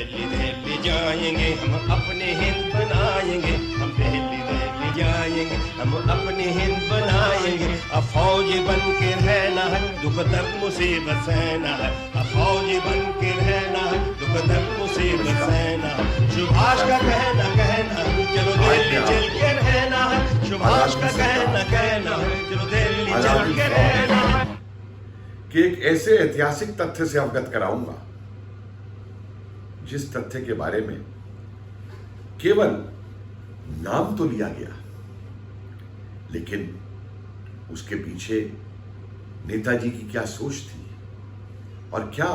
दिल्ली दिल्ली जाएंगे, हम अपने हिंद बनाएंगे। हम दिल्ली दिल्ली जाएंगे, हम अपने हिंद बनाएंगे। अब फौजी बन के रहना है, दुख दर्द मुसीबत सहना है। अब फौजी बन के रहना है, दुख दर्द मुसीबत सहना है। सुभाष का कहना चलो दिल्ली चल के रहना है। सुभाष का कहना चलो दिल्ली चल के रहना है। कि एक ऐसे ऐतिहासिक तथ्य से अवगत कराऊंगा जिस तथ्य के बारे में केवल नाम तो लिया गया, लेकिन उसके पीछे नेताजी की क्या सोच थी और क्या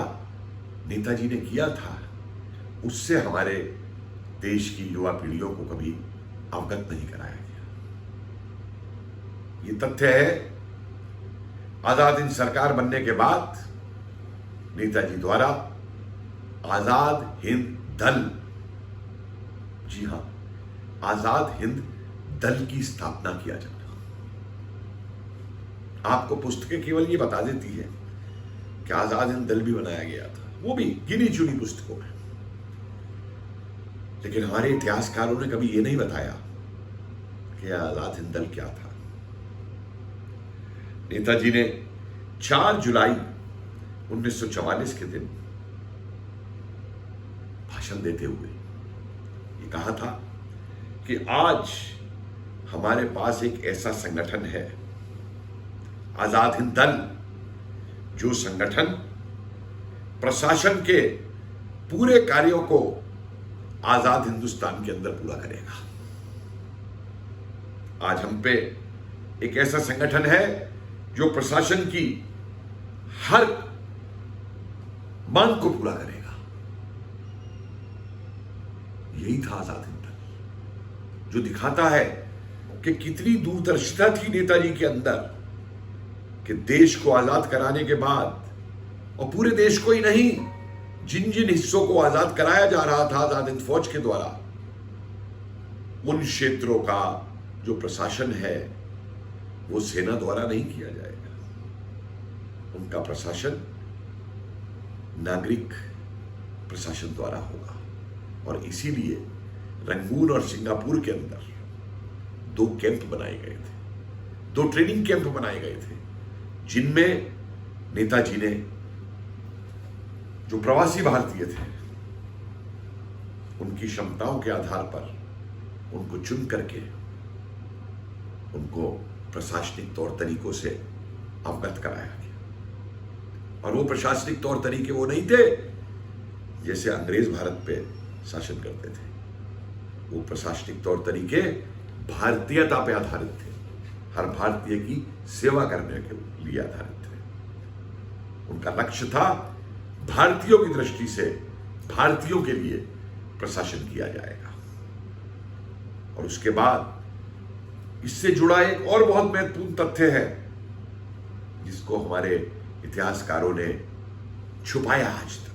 नेताजी ने किया था, उससे हमारे देश की युवा पीढ़ियों को कभी अवगत नहीं कराया गया। ये तथ्य है, आजाद हिंद सरकार बनने के बाद नेताजी द्वारा आजाद हिंद दल, जी हां, आजाद हिंद दल की स्थापना किया जाना। आपको पुस्तकें केवल ये बता देती है कि आजाद हिंद दल भी बनाया गया था, वो भी गिनी चुनी पुस्तकों में, लेकिन हमारे इतिहासकारों ने कभी ये नहीं बताया कि आजाद हिंद दल क्या था। नेताजी ने 4 जुलाई 1944 के दिन भाषण देते हुए ये कहा था कि आज हमारे पास एक ऐसा संगठन है, आजाद हिंद दल, जो संगठन प्रशासन के पूरे कार्यों को आजाद हिंदुस्तान के अंदर पूरा करेगा। आज हम पे एक ऐसा संगठन है जो प्रशासन की हर मांग को पूरा करेगा। यही था आजाद हिंद दल, जो दिखाता है कि कितनी दूरदर्शिता थी नेताजी के अंदर कि देश को आजाद कराने के बाद, और पूरे देश को ही नहीं, जिन जिन हिस्सों को आजाद कराया जा रहा था आजाद हिंद फौज के द्वारा, उन क्षेत्रों का जो प्रशासन है वो सेना द्वारा नहीं किया जाएगा। उनका प्रशासन नागरिक प्रशासन द्वारा होगा। और इसीलिए रंगून और सिंगापुर के अंदर 2 कैंप बनाए गए थे, 2 ट्रेनिंग कैंप बनाए गए थे, जिनमें नेताजी ने जो प्रवासी भारतीय थे उनकी क्षमताओं के आधार पर उनको चुन करके उनको प्रशासनिक तौर तरीकों से अवगत कराया गया। और वो प्रशासनिक तौर तरीके वो नहीं थे जैसे अंग्रेज भारत पे शासन करते थे। वो प्रशासनिक तौर तरीके भारतीयता पे आधारित थे, हर भारतीय की सेवा करने के लिए आधारित थे। उनका लक्ष्य था भारतीयों की दृष्टि से भारतीयों के लिए प्रशासन किया जाएगा। और उसके बाद इससे जुड़ा एक और बहुत महत्वपूर्ण तथ्य है जिसको हमारे इतिहासकारों ने छुपाया आज तक।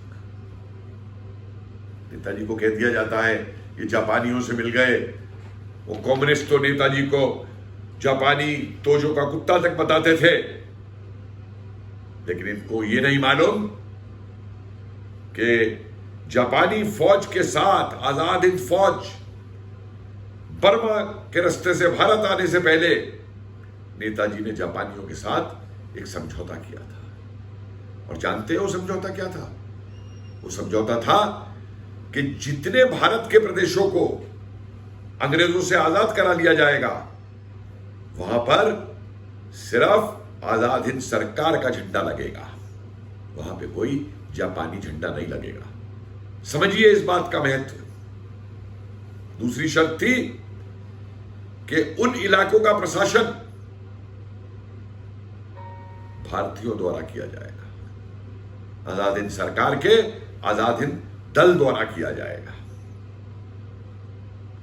नेताजी को कह दिया जाता है ये जापानियों से मिल गए, वो कम्युनिस्ट तो नेताजी को जापानी तोजो का कुत्ता तक बताते थे, लेकिन इनको ये नहीं मालूम कि जापानी फौज के साथ आजाद हिंद फौज बर्मा के रास्ते से भारत आने से पहले नेताजी ने जापानियों के साथ एक समझौता किया था। और जानते हो समझौता क्या था? वो समझौता था कि जितने भारत के प्रदेशों को अंग्रेजों से आजाद करा लिया जाएगा, वहां पर सिर्फ आजाद हिंद सरकार का झंडा लगेगा, वहां पे कोई जापानी झंडा नहीं लगेगा। समझिए इस बात का महत्व। दूसरी शर्त थी कि उन इलाकों का प्रशासन भारतीयों द्वारा किया जाएगा, आजाद हिंद सरकार के आजाद हिंद दल द्वारा किया जाएगा।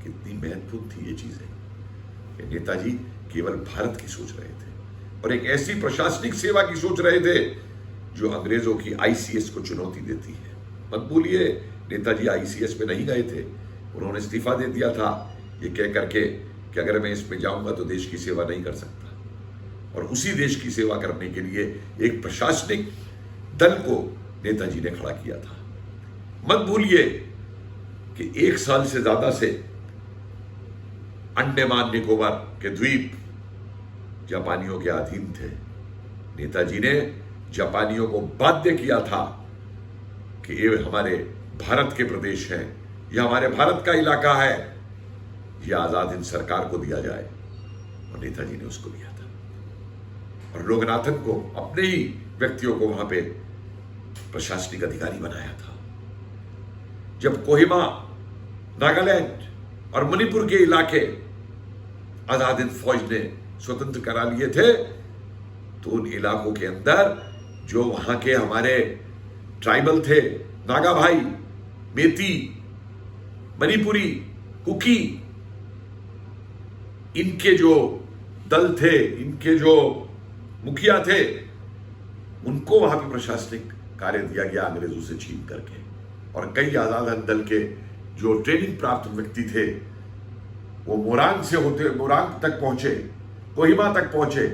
कितनी महत्वपूर्ण थी ये चीजें कि नेताजी केवल भारत की सोच रहे थे और एक ऐसी प्रशासनिक सेवा की सोच रहे थे जो अंग्रेजों की आईसीएस को चुनौती देती है। मत भूलिए नेताजी आईसीएस में नहीं गए थे, उन्होंने इस्तीफा दे दिया था ये कह करके कि अगर मैं इसमें जाऊंगा तो देश की सेवा नहीं कर सकता। और उसी देश की सेवा करने के लिए एक प्रशासनिक दल को नेताजी ने खड़ा किया था। मत भूलिए कि 1 साल से ज्यादा से अंडमान निकोबार के द्वीप जापानियों के अधीन थे। नेताजी ने जापानियों को बाध्य किया था कि ये हमारे भारत के प्रदेश हैं, यह हमारे भारत का इलाका है, यह आजाद हिंद सरकार को दिया जाए, और नेताजी ने उसको दिया था। और लोकनाथन को, अपने ही व्यक्तियों को वहां पे प्रशासनिक अधिकारी बनाया था। जब कोहिमा, नागालैंड और मणिपुर के इलाके आजाद हिंद फौज ने स्वतंत्र करा लिए थे, तो उन इलाकों के अंदर जो वहां के हमारे ट्राइबल थे, नागा भाई, मेती, मणिपुरी, कुकी, इनके जो दल थे, इनके जो मुखिया थे, उनको वहां पे प्रशासनिक कार्य दिया गया अंग्रेजों से छीन करके। और कई आजाद हिंद दल के जो ट्रेनिंग प्राप्त व्यक्ति थे, वो मोरांग से होते मोरांग तक पहुंचे, कोहिमा तक पहुंचे,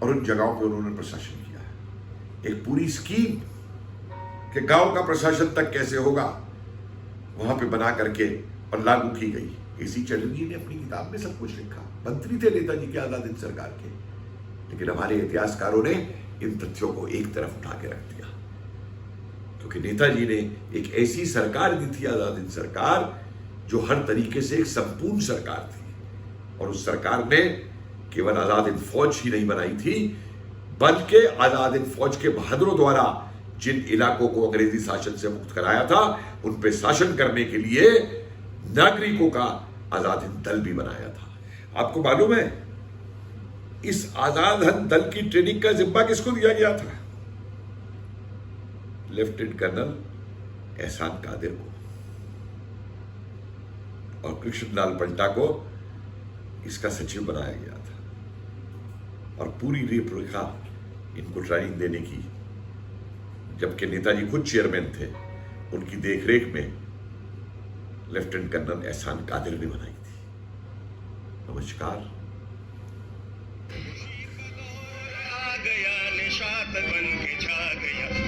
और उन जगहों पे उन्होंने प्रशासन किया। एक पूरी स्कीम कि गांव का प्रशासन तक कैसे होगा, वहां पे बना करके और लागू की गई। एसी चटर्जी ने अपनी किताब में सब कुछ लिखा। मंत्री थे नेताजी के आजाद हिंद सरकार के, लेकिन हमारे इतिहासकारों ने इन तथ्यों को एक तरफ उठा के रख दिया, क्योंकि नेताजी ने एक ऐसी सरकार दी थी, आजाद हिंद सरकार, जो हर तरीके से एक संपूर्ण सरकार थी। और उस सरकार ने केवल आजाद हिंद फौज ही नहीं बनाई थी, बल्कि आजाद हिंद फौज के बहादुरों द्वारा जिन इलाकों को अंग्रेजी शासन से मुक्त कराया था, उन पे शासन करने के लिए नागरिकों का आजाद हिंद दल भी बनाया था। आपको मालूम है, इस आजाद हिंद दल की ट्रेनिंग का जिम्मा किसको दिया गया था? लेफ्टिनेंट कर्नल एहसान कादिर को, और कृष्णलाल पंटा को इसका सचिव बनाया गया था। और पूरी रूपरेखा इनको ट्रेनिंग देने की, जबकि नेताजी खुद चेयरमैन थे, उनकी देखरेख में लेफ्टिनेंट कर्नल एहसान कादिर ने बनाई थी। नमस्कार। आ गया निशात बन के छा गया।